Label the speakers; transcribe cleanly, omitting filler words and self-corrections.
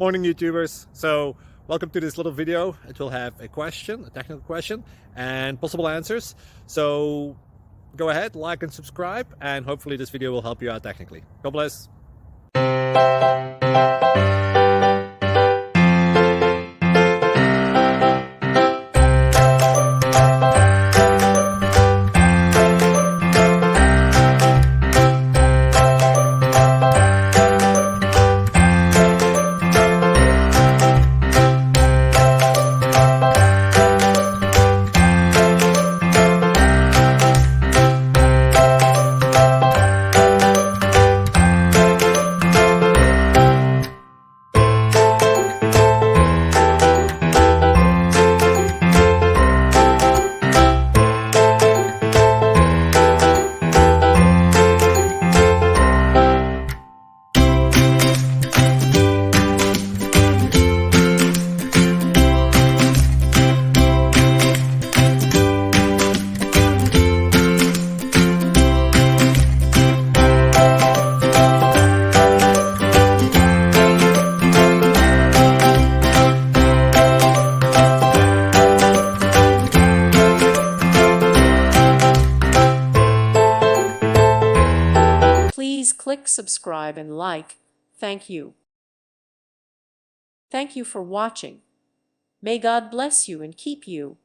Speaker 1: Morning YouTubers. So welcome to this little video. It will have a question, a technical question, and possible answers. So go ahead, like and subscribe, and hopefully this video will help you out technically. God bless.
Speaker 2: Please click subscribe and like. Thank you. Thank you for watching. May God bless you and keep you.